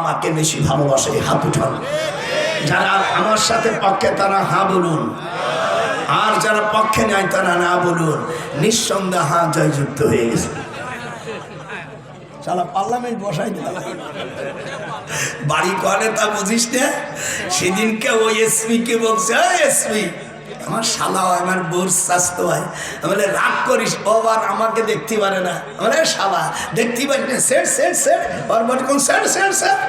আমাকে বেশি ভালোবাসে হাত উঠান। যারা আমার সাথে পক্ষে তারা হ্যাঁ বলুন, আর যারা পক্ষে নাই তারা না বলুন। নিঃসন্দেহ হাত জয়যুক্ত হয়ে গেছে। সারা পার্লামেন্ট বসাই দিলাম। বাড়ি করে তা বুঝিস না? সেদিনকে ওই এসপি কে বলছে, এসপি আমার শালা হয়, আমার বোর স্বাস্থ্য হয়। বলে রাগ করিস, ও আর আমাকে দেখতে পারে না। বলে শালা দেখতে পারি না, সেট সেট সেট বারবার কোন সেট সেট সেট।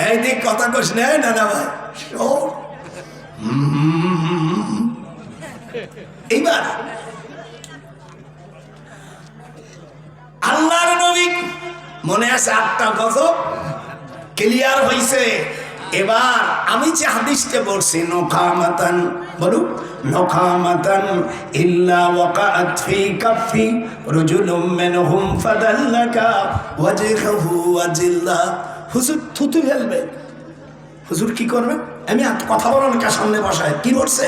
এই দিক কথা কস না না ভাই। এইবার আল্লাহর নবী মনে আছে 8টা গজব ক্লিয়ার হইছে। এবার আমি যে হাদিসটা বলছি, নখামাতান বলুন, নখামাতান ইল্লা ওয়াকাআত ফি কাফি রাজুলুম মিনহুম ফাদাল্লাকা ওয়াজহাহু ওয়াজিল্লা। হুজুর থুতু ফেলবে। হুজুর কি করবে? আমি কথা বলার কার সামনে বসায় কি করছে?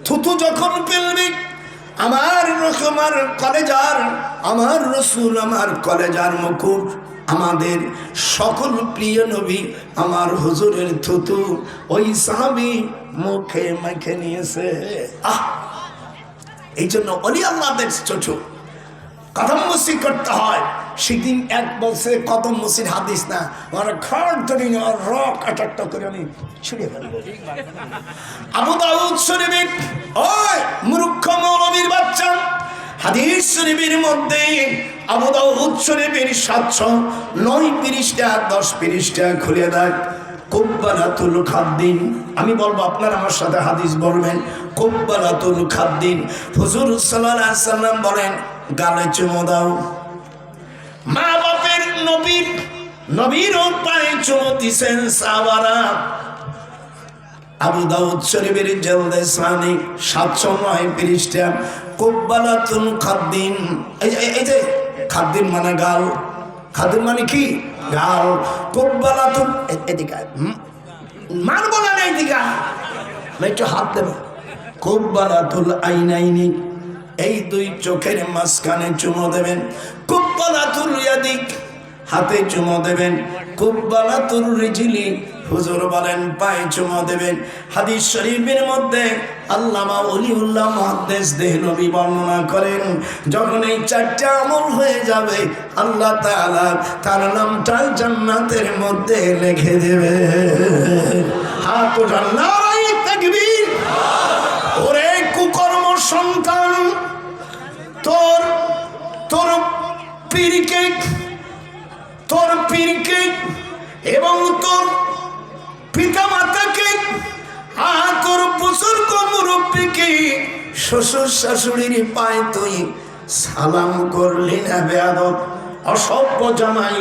থুতু যখন ফেলবে, আমার কলেজার, আমার রসুল, আমার কলেজার মুকুট, আমাদের সকল প্রিয় নবী আমার হুজুরের থুতু ওই সাহাবী মুখে মেখে নিয়েছে। এই জন্য অলি আল্লাহদের ছোট কদম মুসি করতে হয়। সেদিন এক বলছে কদম মুসির হাদিস না, আমার ঘর ধরে রক আটাট্টা করে আমি ছুড়িয়ে ফেলব। আবু দাউদ শরীফের ওই মূর্খ মৌলবীর বাচ্চা, হাদিস শরীফের মধ্যে আবু দাউদ শরীফের 709 পৃষ্ঠা 10 পৃষ্ঠা খুলে দেয় কুব্বালাতুল খাদ্দিন। আমি বলবো, আপনারা আমার সাথে হাদিস বলবেন। কুব্বালাতুল খাদ্দিন, হুজুর সাল্লাল্লাহু আলাইহি সাল্লাম বলেন, গালে চুমো দাও। মা বাপের নবীর পায়ে চুমো দিছেন সাহাবারা। আবু দাউদ শরীফের জলদে সানি 709 পৃষ্ঠা কুব্বালাতুল খাদ্দিন। এই যে খাদ্দিন মানে গাল, খাদ্দিন মানে কি? গাল। কুব্বালাতুল এদিকে মানব না, এদিকে একটু হাত দেব। কুব্বালাতুল আইনাইনি, এই দুই চোখের মাঝখানে চুমো দেবেন। কুব্বালাতুল ইয়াদিক, হাতে চুমো দেবেন। কুব্বালাতুল রিজলি, হুজুর বলেন পায়ে চুমো দেবেন। হাদিস শরীফের মধ্যে আল্লামা ওলিউল্লাহ মুহাদ্দিস দেহলভী বর্ণনা করেন, যখন এই 4টা আমল হয়ে যাবে, আল্লাহ তাআলা তার নামটা জান্নাতের মধ্যে লিখে দেবে। হাত ওঠান, নারায়ে তাকবীর। ওরে কুকর্ম সন্তান, তোর পীরকে এবং তোর পিতা মাতাকে, তোর বুজুর্গ মুরব্বীকে, শ্বশুর শাশুড়ির পায়ে তুই সালাম করলি না বেয়াদব, অসভ্য জামাই।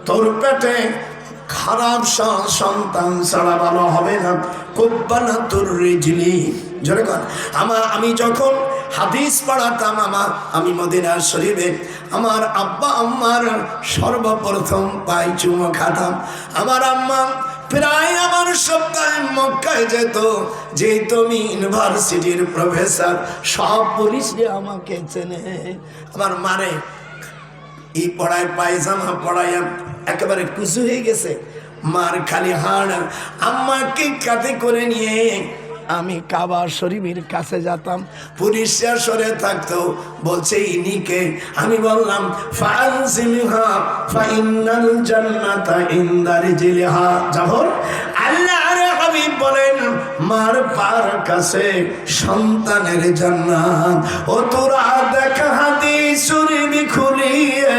তোর পেটে খারাপ সন্তান ছাড়া ভালো হবে না। কুব্বালাতুর রিজলি, জোরে কর। আমি যখন হাদিস পড়াতাম, আমি মদিনা শরীফে আমার আব্বা আম্মার সর্বপ্রথম পায়ে চুমো খাতাম। আমার আম্মা প্রায় আমার সপ্তাহে মক্কায় যেত, যেহেতু আমি ইউনিভার্সিটির প্রফেসর, সব পুলিশে আমাকে চেনে। আমার মারে এই পড়ায় পায়জামা পড়াইয়া একেবারে কুচু হয়ে গেছে, মার খালি হাড়। আম্মাকে কাঁধে করে নিয়ে আমি কাবা শরীফের কাছে যেতাম, পুলিশরা সরে থাকতো, বলছে ইনিকে। আমি বললাম ফানজিলহা ফাইন্নাল জান্নাতা ইনদা রিজলিহা। যাবর আল্লাহর হাবিব বলেন, মার পার কাছে সন্তানের জান্নাত। ও তোরা দেখা হাদিস শরীফ খুলিয়ে,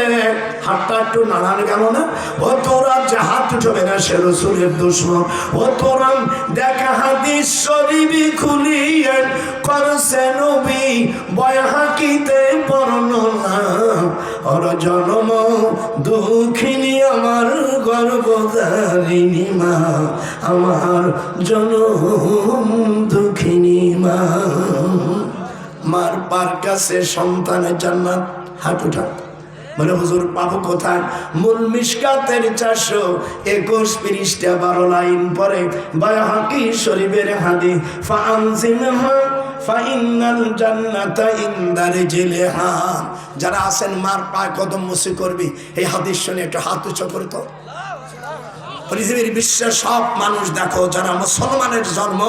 হাতটা একটু নাড়ান গেল না? ও তোরা যে হাত উঠবে না সে রাসূলের দুশমন। ও তোরা দেখা হাদিস শরীফ খুলিয়ে করছে নবী বাইহাকিতে বর্ণনা। ওর জন্ম দুঃখিনী আমার গর্ভধারিণী মা, আমার জনম দুঃখিনী মা। মার পার কাছে সন্তানের জান্নাত। হাত উঠা। বলে হুজুর পাবো কোথায়? মূল মিশকাতের 421 পৃষ্ঠা 12 লাইন পরে বাইহাকি শরীফের হাদিস, ফাআনজিলহা ফাইনাল জান্নাতা ইনদা রিজলিহা। যারা আছেন মার পায়ে কদম মুসি করবি, এই হাদিস শুনে একটু হাত উঁচু করে তো। পৃথিবীর বিশ্বের সব মানুষ দেখো, যারা মুসলমানের জন্ম,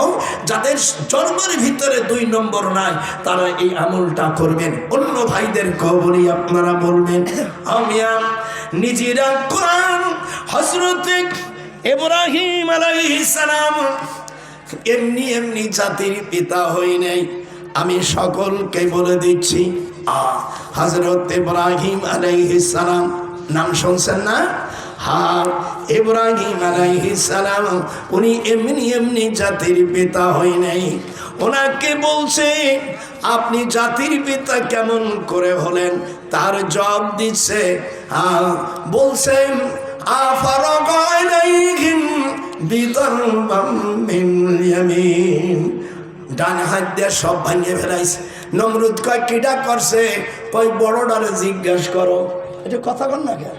যাদের জন্মের ভিতরে 2 নম্বর নাই, তারা এই আমলটা করবেন। অন্য ভাইদের কবরি আপনারা বলবেন আমিয়া নিজেরা কোরআন হযরত ইব্রাহিম আলাইহিস সালাম এমনি এমনি জাতির পিতা হই নাই। আমি সকলকে বলে দিচ্ছি, হযরত ইব্রাহিম আলাইহিস সালাম নাম শুনছেন না? হ্যাঁ, ইব্রাহিম আলাইহিস সালাম উনি এমনি এমনি জাতির পিতা হই নাই। ওনাকে বলছে আপনি জাতির পিতা কেমন করে হলেন? তার জবাব দিচ্ছে, বলছেন আফারাকা আলাইহিম বিদরবাম মিন ইয়ামিন। ডান হাত দিয়ে সব ভাঙিয়ে ফেলাইছে। নমরুদ কয় কিডা করছে? কই বড়ডারে জিজ্ঞেস করো। এটা কথা কন না কেন?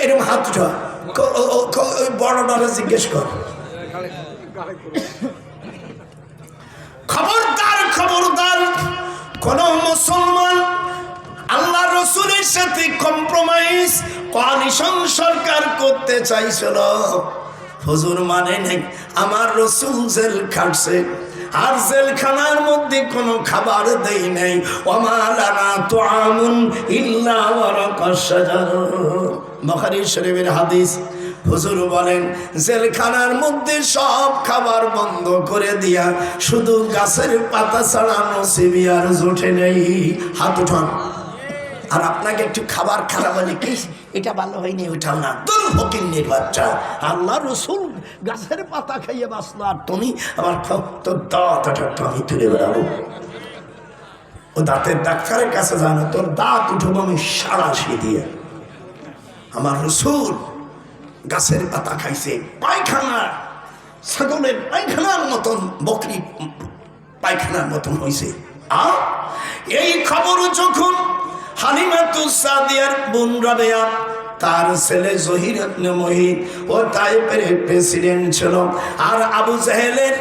এরকম হাত উঠা, বড়ডারে জিজ্ঞেস কর। খবরদার খবরদার, কোন মুসলমান আল্লাহ রসুলের সাথে কম্প্রোমাইজ কোয়ালিশন সরকার করতে চাইছিল, হুজুর মানে নেই। আমার রসুল জেল খাটছে, আর জেলখানার মধ্যে কোনো খাবার দেই নাই। ওমা লানা তুআমুন ইল্লা ওয়ারাকাশ শাজার। বুখারী শরীফের হাদিস। হুজুর বলেন জেলখানার মধ্যে সব খাবার বন্ধ করে দিয়া শুধু গাছের পাতা ছাড়া নসিবি আর জোটে নেই। হাত উঠান। আর আপনাকে একটু খাবার খারাপ হলে কি এটা ভালো হয়নি, ওইটাও না, তোর ফকিন্নির বাচ্চা। আল্লাহ রসুল গাছের পাতা খাইয়ে বাঁচলো, আর তুমি আমার তোর দাঁতটা আমি তুলে বেড়াবো। ও দাঁতের ডাক্তারের কাছে জানো, তোর দাঁত উঠবো আমি সারাশি দিয়ে। আমার রসুল গাছের পাতা খাইছে, পায়খানা ছাগলের পায়খানার মতন, বকরি পায়খানার মতন হয়েছে। এই খবর যখন হালিমাতুস সাদিয়ার বোন রাবেয়া, তার ছেলে জহির ইবনে মুহিত ও তায়েফের প্রেসিডেন্ট ছিল, আর আবু জাহেলের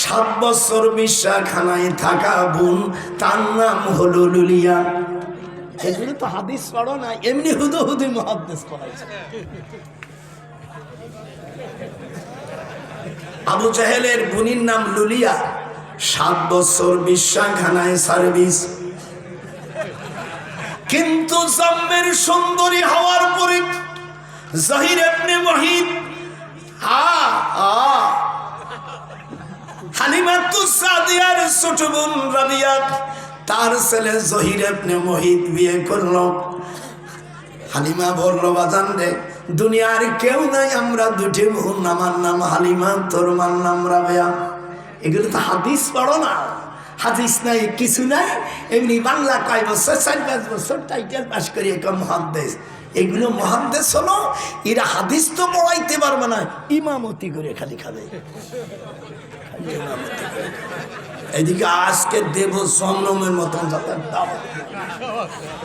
7 বছর বিশ্বাখানায় থাকা বোন, তার নাম হলো লুলিয়া। এগুলো তো হাদিস পড়ো না, এমনি হুদুহুদি মুহাদ্দিস পড়াইছে। আবু জাহেলের বোনের নাম লুলিয়া, 7 বছর বিশ্বাখানায় সার্ভিস। কিন্তু জম্মের সুন্দরী হওয়ার পরে জহির ইবনে মুহিত হালিমাতুস সাদিয়ার ছোট বোন রাবিয়া, তার ছেলে জহির ইবনে মুহিত বিয়ে করলো। হালিমা বলল বাজান রে, দুনিয়ার কেউ নাই, আমরা 2টি বোন, আমার নাম হালিমা, তোর মার নাম রাবিয়া। এগুলো তো হাদিস পড়ো না, হাদিস নাই কিছু নাই, এমনি বাংলা কয় বছর 4-5 বছর টাইটেল পাস করি একটা মুহাদ্দিস। এগুলো মুহাদ্দিস হলো, এরা হাদিস তো পড়াইতে পারবে না, ইমামতি করে খালি খাবে। এদিকে আজকে দেব জন্মের মতন যাতে দাওয়াত,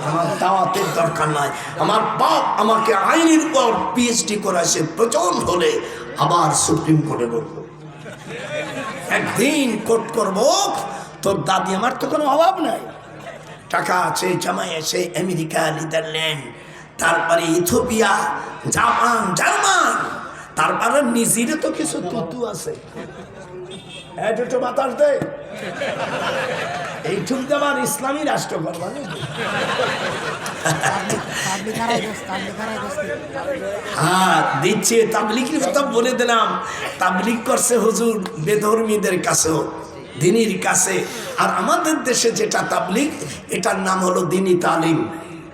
আমার দাওয়াতের দরকার নাই। আমার বাপ আমাকে আইনের উপর PhD করাইছে, প্রচন্ড হলে আবার সুপ্রিম কোর্টে বলবো, একদিন কোর্ট করবো। তোর দাদি, আমার তো কোনো অভাব নাই, টাকা আছে, জামাই আছে, আমেরিকা, নেদারল্যান্ড, তারপরে ইথিওপিয়া, জাপান, জার্মান, তারপরে নিজেরও তো কিছু তুতু আছে। একটু বাতাস দে, এইটুক আমার ইসলামী রাষ্ট্র করবা। হ্যাঁ দিচ্ছে, তাবলিগের কথা বলে দিলাম। তাবলিগ করছে হুজুর বেধর্মীদের কাছেও, দিনীর কাছে। আর আমাদের দেশে যেটা তাবলিগ, এটার নাম হলো দিনী তালিম।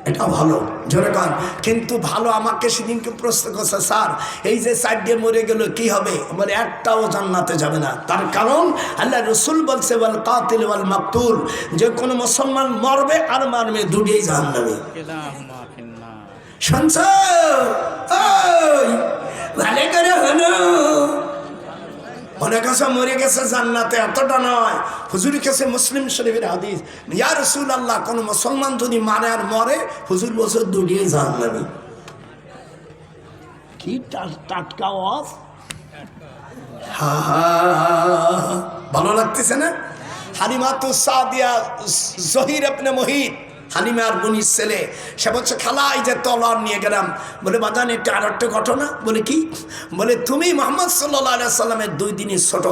এটা ভালো, জোরে কান। কিন্তু ভালো, আমাকে সেদিনকে প্রশ্ন করছে, স্যার এই যে 4 দিয়ে মরে গেল কি হবে? বলে একটাও জান্নাতে যাবে না। তার কারণ আল্লাহ রসুল বলছে ওয়াল কাতিল ওয়াল মাকতুল, যে কোনো মুসলমান মরবে আর মারবে, দুটোই জাহান্নামে। শুনছ? ভালো করে হলো, অনেক কাছে মরে গেছে জান্নাতে, এতটা নয়। হুজুর কাছে মুসলিম শরীফের হাদিস, ইয়া রাসূলুল্লাহ, কোন মুসলমান যদি মারে আর মরে, হুজুর বলছে দুটিয়ে জাহান্নামী। কি টাটকা ওয়াজ! ভালো লাগতেছে না? হালিমাতু সাদিয়া জহির ইবনে মুহিত হালিমার বোনের ছেলে, সে বলছে খালা এই যে তলোয়ার নিয়ে গেলাম। বলে বাজান একটু আর একটা ঘটনা। বলে কি? বলে তুমি মুহাম্মদ সাল্লাল্লাহু আলাইহি সাল্লামের 2 দিনের ছোট।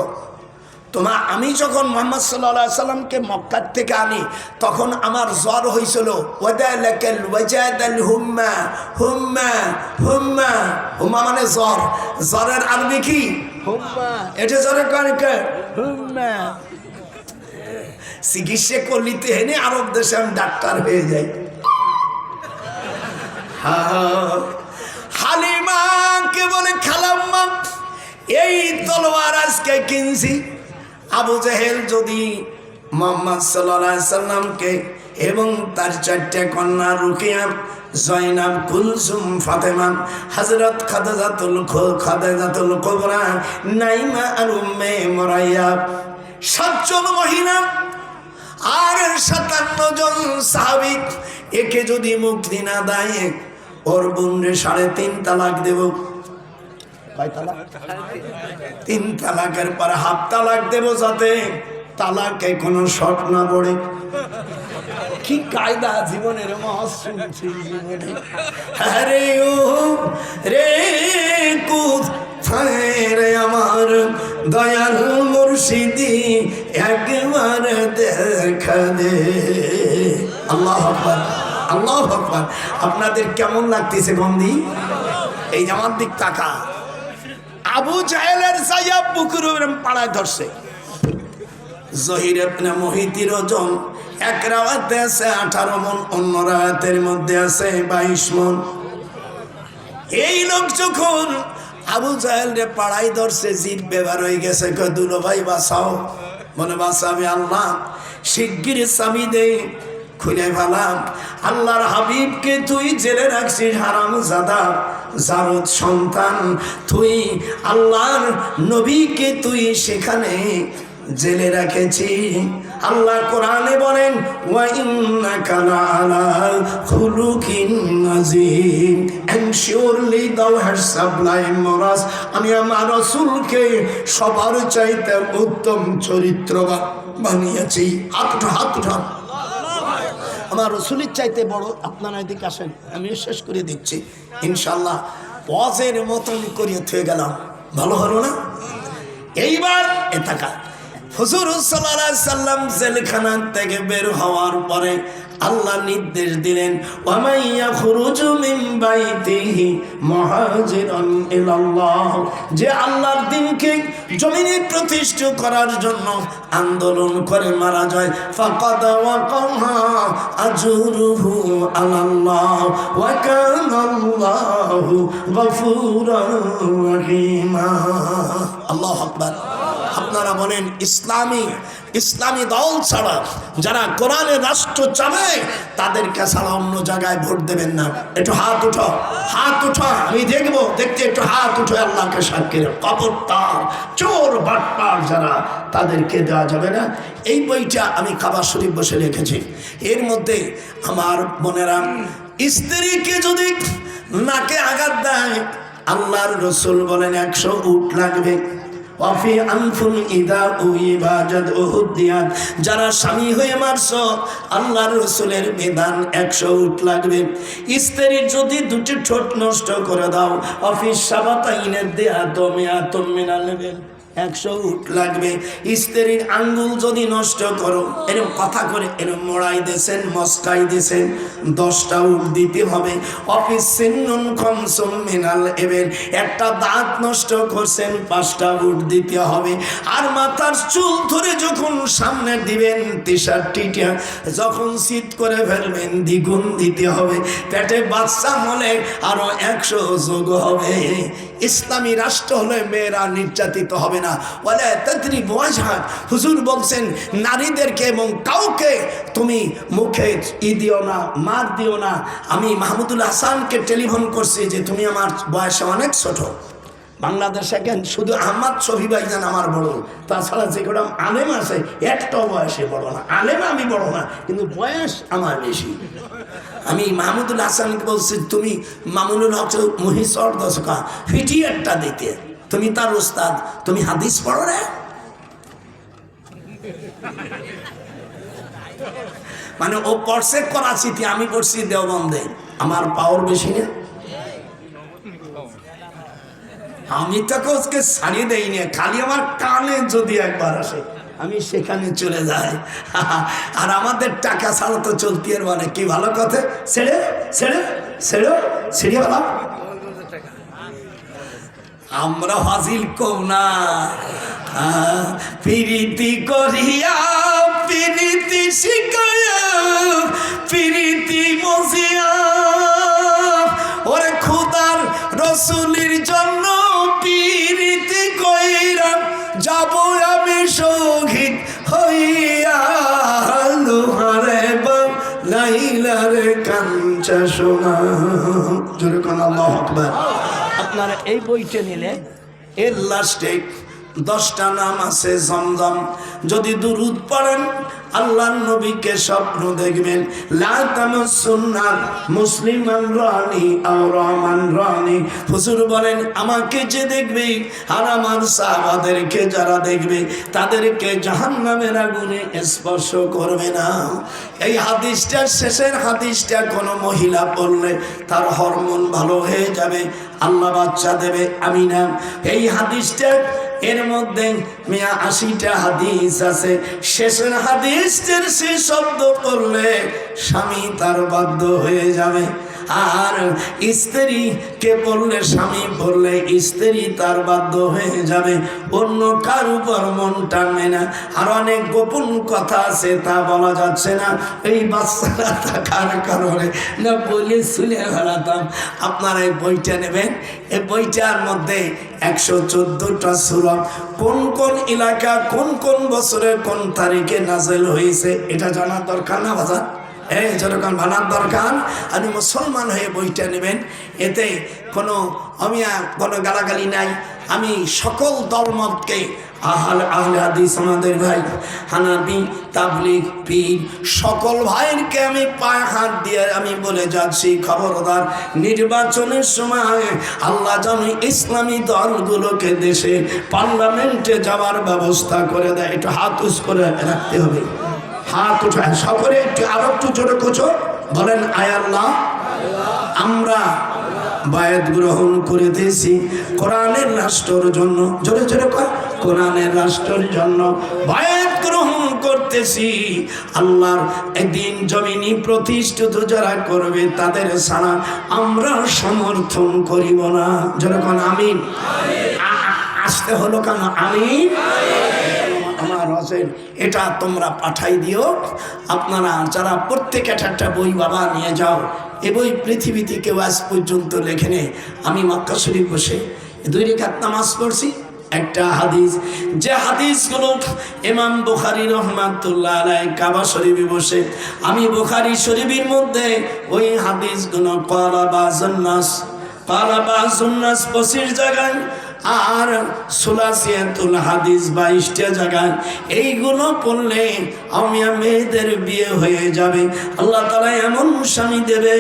আমি যখন মুহাম্মদ সাল্লাল্লাহু আলাইহি সাল্লামকে মক্কা থেকে আনি তখন আমার জ্বর হয়েছিল। ওয়াদালাকাল ওয়াজাদাল হুম্মা হুম্মা হুম্মা, হুম্মা মানে জ্বর, জ্বরের আরবি কি? হুম্মা। এটা জ্বরের কারণ কি? হুম্মা। চিকিৎসা করলিতে হেনে আরব দেশে আমি ডাক্তার হয়ে যাই। হালিমাকে বলে খালাম্মা এই তলোয়ার আজকে কিনছি। আবু জেহেল যদি মুহাম্মদ সাল্লাল্লাহু আলাইহি সাল্লামকে এবং তার 4টা কন্যা রুকিয়া, জয়নাব, কুলসুম, ফাতেমা, হযরত খাদিজাতুল কুবরা, নাইমা আর উম্মে মুরাইয়া 7 জন মহিলা আর 57 জন সাহাবী একে যদি মুক্তি না দেয় ওর বোনরে 3.5 তালাক দেব। 3 তালাকের পর হাফ তালাক দেব যাতে তালাকে কোনো শর্ট না পড়ে। কি কায়দা জীবনের জীবনে। আরে ও রে কোথায় আমার দয়াল মুর্শিদি একবার দেখা দে। আল্লাহু আকবার, আল্লাহু আকবার। আপনাদের কেমন লাগতেছে বন্দি? এই আমার দিক তাকা। আবু জাহেলের সাইয়াব বুকুরের পাড়ায় ধরছে। জহির ইবনে মুহিতের ওজন এক রাওয়াতে আছে 18 মণ, অন্য রাওয়াতের মধ্যে আছে 22 মণ। এই লোক যখন আবু জাহেল রে পাড়ায় ধরছে, জিদ ব্যবহার হয়ে গেছে। কয় দুলো ভাই বাঁচাও। মনে বাঁচাবে আল্লাহ, শিগগির স্বামী দে, খুলে ফেলাম। আল্লাহর হাবিবকে তুই জেলে রাখছিস হারামজাদা, জারদ সন্তান তুই। আল্লাহর নবীকে তুই সেখানে জেলে রেখেছি। আল্লাহ কোরআনে বলেন ওয়া ইন্নাকা লাআলা খুলুকিন আযীম, এনশিওরলি দাও হ্যাজ সাবলাইম মোরাস। আমি আমার রাসূলকে সবার চাইতে উত্তম চরিত্রবান বানিয়েছি। হাত উঠা। আমার রাসূলের চাইতে বড়। আপনারা এদিকে আসেন, আমি শেষ করে দিচ্ছি ইনশাআল্লাহ। ওয়াজের মতন করিয়ে থয়ে গেলাম, ভালো হলো না? এইবার এটাকা হুজুর সাল্লাল্লাহু আলাইহি সাল্লাম জেলখানা থেকে বের হওয়ার পরে আল্লাহ নির্দেশ দিলেন ওয়া মান ইয়াখরুজু মিন বাইতিহি মুহাজিরান ইলাল্লাহ, যে আল্লাহর দ্বীনকে জমিনে প্রতিষ্ঠা করার জন্য আন্দোলন করে মারা যায়, ফাকাদ ওয়াকাহা আজরুহু আলাল্লাহ ওয়া কানাল্লাহু গফুরার রহিমা। আল্লাহু আকবার। আপনারা বলেন ইসলামী দল ছাড়া যারা কোরআনের রাষ্ট্র চাবে তাদেরকে ছাড়া অন্য জায়গায় ভোট দেবেন না। একটু হাত উঠো, আমি দেখতে একটু হাত উঠো। আল্লাহকে সাক্ষী কপটতার, চোর বাটপার যারা, তাদেরকে দেওয়া যাবে না। এই বইটা আমি কাবা শরীফ বসে রেখেছি। এর মধ্যে আমার বোনেরা স্ত্রীকে যদি নাকে আঘাত দেয় আল্লাহর রাসূল বলেন 100 উট লাগবে। ওয়াফি আনফুল ইদা উইবাজাদ উহুদিয়াত, যারা স্বামী হয়ে মারছ আল্লাহর রাসূলের বিধান 100 উট লাগবে। স্ত্রীর যদি 2টি ঠোঁট নষ্ট করে দাও অফিস সাবাতাইনের দেয়া দমিয়াতুম মিনাল লেবেল 100 উট লাগবে। স্ত্রীর আঙ্গুল যদি নষ্ট করো, এরকম কথা করে এরকম মোড়াই দিয়েছেন, মস্কাই দিয়েছেন, 10টা উট দিতে হবে। অফিস সিন্নুন খমসুম মিনাল এবেল, একটা দাঁত নষ্ট করছেন 5টা উট দিতে হবে। আর মাথার চুল ধরে যখন সামনে দিবেন 63টা, যখন শীত করে ফেলবেন দ্বিগুণ দিতে হবে। পেটে বাচ্চা হলে আরো 100 যোগ হবে। ইসলামী রাষ্ট্র হলে মেয়েরা নির্যাতিত হবে না। ওয়ালা তাদরিবু ওয়াজহাক, হুজুর বলছেন নারীদেরকে এবং কাউকে তুমি মুখে দিও না, মার দিও না। আমি মাহমুদুল হাসানকে টেলিফোন করছি যে তুমি আমার বয়সে অনেক ছোট। বাংলাদেশে কেন শুধু আহমদ শফি ভাইজান আমার বড়, তাছাড়া যে কটা আলেম আছে একটাও বয়সে বড় না। আলেম আমি বড় না, কিন্তু বয়স আমার বেশি। আমি মাহমুদুল হাসানকে বলছি তুমি মামুনুল হক মহিষর দশকা ফিটিয়ারটা দিতে, তুমি তার উস্তাদ, তুমি হাদিস পড়ো রে। মানে ও পড়ছে করাচিতে, আমি পড়ছি দেওবন্দে, আমার পাওয়ার বেশি না? আমি তাকে আজকে ছাড়িয়ে দেয়নি, খালি আমার কানে যদি একবার আসে আমি সেখানে চলে যাই। আর আমাদের টাকা ছাড়া তো চলতি আর মানে কি ভালো কথা, ছেড়ে ছেড়ে ছেড়ে ছেড়ে বলা আমরা হাজিল কম না। প্রীতি করিয়া প্রীতি শিখাইয়া প্রীতি মজিয়া, ওরে খুদার রসুলির জন্য প্রীতি কইরা যাব আমি শহীদ হইয়া, লোহারে লাইলারে কাঞ্চা সোনা। জোরে কোন আল্লাহু আকবার। আপনারা এই বইটা নিলে এর লাস্টে 10টা নাম আছে জমজম। যদি দুরূদ পড়েন আল্লাহর নবীকে স্বপ্ন দেখবেন। লা তামাসসুন্নার মুসলিমান রানি আও রহমান রানি। হুজুর বলেন আমাকে যে দেখবে আর আমার সাহাবাদেরকে যারা দেখবে তাদেরকে জাহান্নামের আগুনে স্পর্শ করবে না। এই হাদিসটার শেষের হাদিসটা কোনো মহিলা পড়লে তার হরমোন ভালো হয়ে যাবে, আল্লাহ বাচ্চা দেবে, আমিনা। এই হাদিসটা এর মধ্যে 80টা হাদিস আছে। শেষের হাদিসের সে শব্দ পড়লে স্বামী তার বাধ্য হয়ে যাবে, আর স্ত্রীকে পড়লে স্বামী পড়লে স্ত্রী তার বাধ্য হয়ে যাবে, অন্য কার উপর মন টানবে না। আর অনেক গোপন কথা আছে তা বলা যাচ্ছে না, এই বাচ্চারা থাকার কারণে না বলে শুনে বেড়াতাম। আপনারা এই বইটা নেবেন, এই বইটার মধ্যে 114টা সূরা, কোন কোন এলাকা কোন কোন বছরে কোন তারিখে নাযিল হয়েছে এটা জানার দরকার না বাজার? এই যেরকম ভানার দরকার। আমি মুসলমান হয়ে বইটা নেবেন, এতে কোনো কোনো গালাগালি নাই। আমি সকল দলমতকে আহলে হাদিস আমাদের ভাই হানাফি তাবলিগ পীর সকল ভাইকে আমি পায়ে হাত দিয়ে আমি বলে যাচ্ছি, খবরদার নির্বাচনের সময় আল্লাহ যেন ইসলামী দলগুলোকে দেশে পার্লামেন্টে যাওয়ার ব্যবস্থা করে দেয়। একটু হাত উঁচ করে রাখতে হবে, হাত উঠায় সকলে একটু আরো একটু জোরে কোচো বলেন, আয় আল্লাহ আমরা বায়াত গ্রহণ করিতেছি কোরআনের রাষ্ট্রের জন্য। জোরে জোরে কয়, কোরআনের রাষ্ট্রের জন্য বায়াত গ্রহণ করতেছি। আল্লাহর একদিন জমিনি প্রতিষ্ঠিত যারা করবে তাদের ছাড়া আমরা সমর্থন করিব না। যেরকম আমিন আসতে হলো কেন আমিন? আমার হোসেন এটা তোমরা পাঠাই দিও। আপনারা যারা প্রত্যেক একটা বই বাবা নিয়ে যাও, এ বই পৃথিবীতে কেউ আজ পর্যন্ত লেখেনি। আমি মক্কা শরীফ বসে 2 রাকাত নামাজ পড়ছি, একটা হাদিস, যে হাদিসগুলো ইমাম বুখারী রহমাতুল্লাহ আলাইহি কাবা শরীফে বসে আমি বুখারী শরীফের মধ্যে ওই হাদিসগুলো ক্বালা বাযুন নাস 25 জায়গায় আর সুলাসিয়াতুল হাদিস 22টা জায়গায় এইগুলো পড়লে আমি মেয়েদের বিয়ে হয়ে যাবে। আল্লাহ তাআলা এমন স্বামী দেবে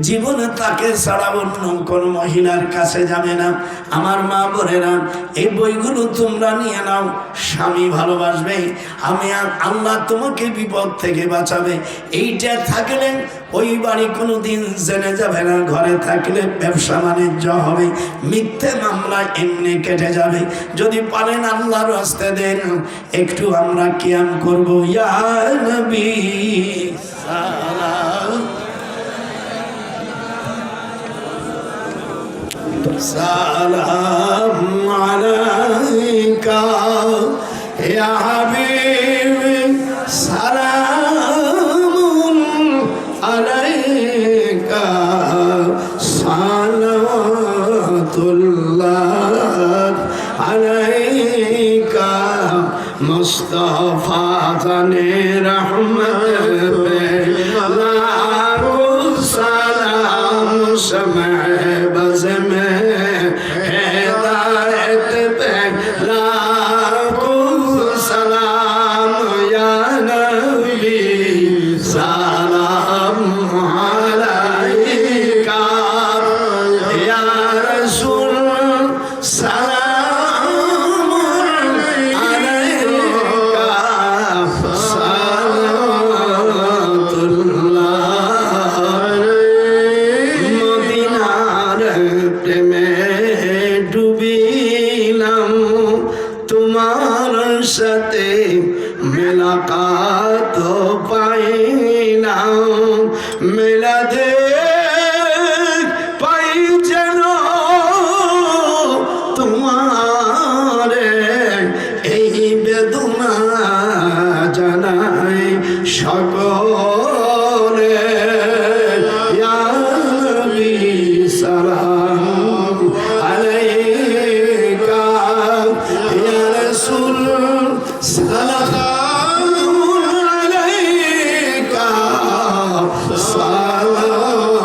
জীবনে তাকে ছাড়া অন্য কোন মহিলার কাছে যাবে না। আমার মা বোনেরা এই বইগুলো তোমরা নিয়ে নাও, স্বামী ভালোবাসবে, আমি আল্লাহ তোমাকে বিপদ থেকে বাঁচাবে। এইটা থাকলে ওই বাড়ি কোনোদিন জেনে যাবে না, ঘরে থাকলে ব্যবসা বাণিজ্য হবে, মিথ্যে মামলা এমনি কেটে যাবে। যদি পারেন আল্লাহর রাস্তায় দেন, একটু আমরা কিয়াম করব। ইয়া নবী সালাম আলাইকা ইয়া হাবিবি সালাম আলাইকা সালাতুল্লাহ আলাইকা মুস্তাফা জানে রহমত লাখো সালাম সমে বজ মে হেদায়েত पे लाखो सलाम या नबी सलाम अलैका या रसूल सलाम अलैका सलातुल्लाह প্রেমে ডুবিলাম তোমার সাথে মেলাকাত পাইলাম মেলা দে পাই যেন তোমার এই বেদনা জানাই সকলে ইয়া নবী সালাম আলাইকা ইয়া রাসূল সালাম আলাইকা সালাতুল্লাহ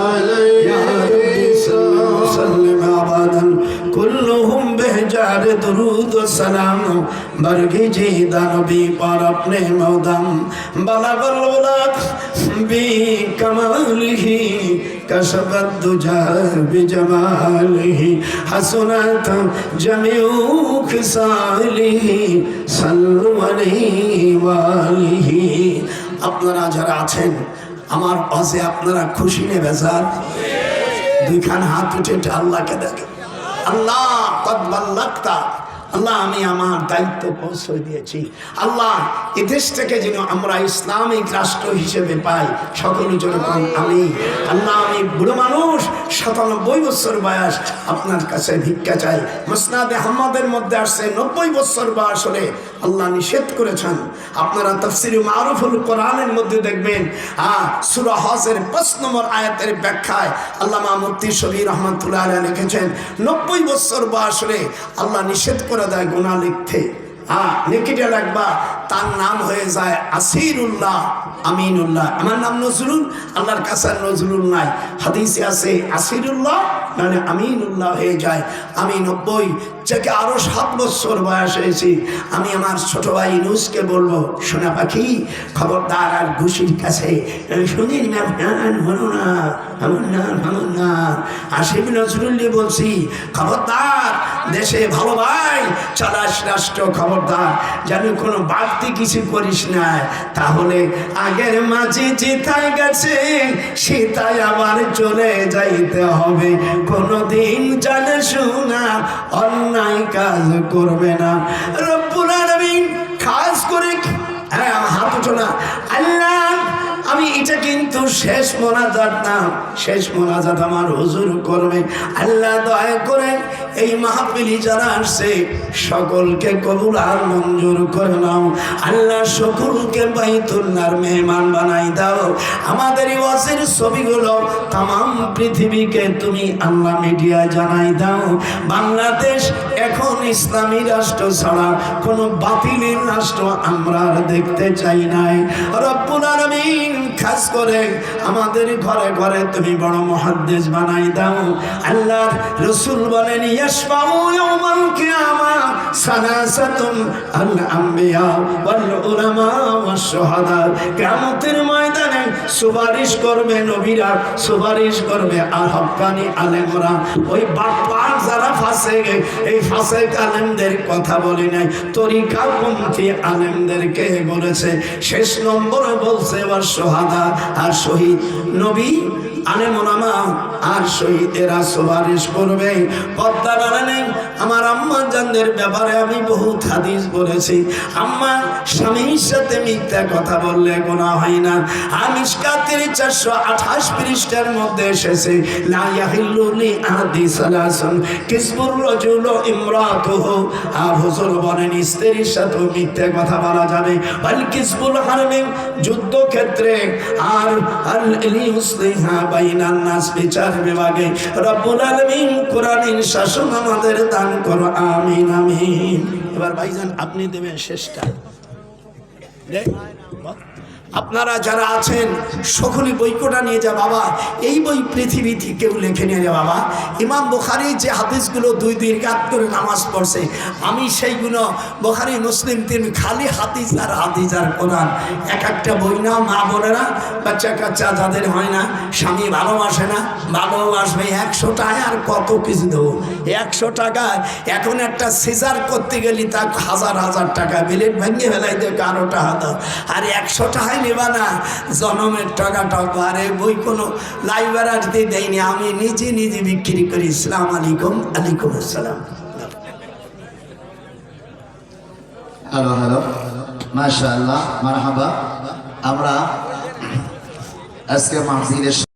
আলাইকা ইয়া রাব্বি সাল্লাম আবাদান कुल्लुहुम बेहजार दुरूद सलाम बरगी जीदा नबी पर अपने मौदम बलगल उलक बी कमालिही कशबत दुजा बिजमालिही हसनत जमीउ खिसालिही सल्लु अलैहि वालिही। আপনারা যারা আছেন আমার পাশে আপনারা খুশি নে বেজার দুইখান হাত উঠে আল্লাহকে দেখেন আল্লাহ কদ বাল্লাগতা আল্লাহ আমি আমার দায়িত্ব পৌঁছে দিয়েছি আল্লাহ এই দেশ থেকে যেন আমরা ইসলামিক রাষ্ট্র হিসেবে পাই সকল জনগণ আমি আল্লাহ আমি বুড়ো মানুষ ৯৭ বছর বয়স আপনার কাছে ভিক্ষা চাই মুসনাদে আহমদের মধ্যে আসছে ৯০ বছর বয়স হলে আল্লাহ নিষেধ করেছেন আপনারা তাফসীরে মারুফুল কোরআনের মধ্যে দেখবেন সূরা হজের ৫ নম্বর আয়াতের ব্যাখ্যায় আল্লামা মুফতি শফি রহমাতুল্লাহ আলাইহি লিখেছেন ৯০ বছর বয়স হলে আল্লাহ নিষেধ করে দেয় গুনাহ লিখতে লিখিতে রাখবা তার নাম হয়ে যায় আসিরুল্লাহ আমিনুল্লাহ আমার নাম নজরুল আল্লাহর কাছে নজরুল নাই হাদিসে আছে আসিরুল্লাহ মানে আমিনুল্লাহ হয়ে যায় আমি ৯০ থেকে আরো ৭ বছর বয়স হয়েছি আমি আমার ছোট ভাই ইউনুসকে বলবো সোনা পাখি খবরদার আর ঘুষির কাছে শুনির নাম হলো না আমার না আসিফ নজরুল বলছি খবরদার দেশে ভালো ভাই চালাস রাষ্ট্র খবরদার যেন কোনো বাড়তি কিছু করিস না তাহলে আগের মাঝে যেথায় গেছে সেটাই আবার চলে যাইতে হবে কোনদিন জানে শোনা অন্যায় কাজ করবে না রব্বুল আলামিন খাস করে হাত উঠো না আল্লাহ আমি এটা কিন্তু শেষ মোনাজাত না শেষ মোনাজাত আমার হুজুর করবে আল্লাহ দয়া করে এই মাহফিলে যারা আসছে সকলকে কবুল আর মঞ্জুর করে নাও আল্লাহ সকলকে বাইতুল্লাহর মেহমান বানাই দাও আমাদের এই ওয়াজের ছবিগুলো तमाम পৃথিবীকে তুমি আল্লাহ মিডিয়া জানাই দাও বাংলাদেশ এখন ইসলামী রাষ্ট্র ছাড়া কোনো বাতিলের রাষ্ট্র আমরা দেখতে চাই নাই রব্বুল আলামিন খাস করে আমাদের ঘরে ঘরে তুমি বড় মুহাদ্দিস বানাই দাও আল্লাহর রাসূল বলেন ইয়াশফাউ ইয়াউমাল কিয়ামা সালাসাতুন আল আম্বিয়া ওয়াল উলামা ওয়াশ শুহাদা কিয়ামতের ময়দানে সুপারিশ করবে নবীরা সুপারিশ করবে আর হক্কানি আলেমরা ওই বাটপার যারা ফাসেক এই ফাসেক আলেমদের কথা বলে নাই তরিকাপন্থী আলেমদেরকে বলেছে শেষ নম্বরে বলছে ওয়াশ শুহাদা আর শহীদ নবী আলেম ওলামা আর শহীদেরা সুপারিশ করবে পর্দা বাড়ালেন আমার আম্মা জানদের ব্যাপারে আমি বহুত হাদিস বলেছি আম্মা স্বামীর সাথে মিথ্যা কথা বললে গুনাহ হয় না মিশকাতের 428 পৃষ্ঠার মধ্যে এসেছে লা ইয়াহিল্লু লি আহাদি সালাসান কিসবুর রাজুল ইমরাতুহু আর হুজুর বলেন স্ত্রীর সাথে মিথ্যা কথা বলা যাবে বাল কিসবুল হারমে যুদ্ধ ক্ষেত্রে আর আল ইসলিহা বাইনান নাস বিচার বিভাগে রব্বুল আলামিন কোরআনের শাসন আমাদের দান করো আমিন আমিন এবার ভাইজান আপনি দেবেন শেষটা আপনারা যারা আছেন সকলে বইকোটা নিয়ে যা বাবা এই বই পৃথিবীতে কেউ লেখে নিয়ে যা বাবা ইমাম বুখারী যে হাদিসগুলো 2 রাকাত করে নামাজ পড়ছে আমি সেইগুলো বুখারী মুসলিম তিন খালি হাদিস আর কোরআন এক একটা বই না মা বোনেরা বাচ্চা কাচ্চা যাদের হয় না স্বামী ভালোবাসে না ভালোবাসবে 100 টাকা আর কত কিছু দেবো 100 টাকায় এখন একটা সিজার করতে গেলে তা হাজার টাকা বিলেট ভেঙে ফেলাই দেবে 12 টাকা দাও আর 100 টাকায় নেবা না, জনমের টাকা টাকা। আরে বই কোনো লাইব্রেরিতে দেয়নি, আমি নিজে নিজে বিক্রি করি। ইসলাম আলাইকুম। আলাইকুম আসসালাম। হ্যালো হ্যালো, মাশাআল্লাহ, মারহাবা। আমরা আজকে মাহফিলের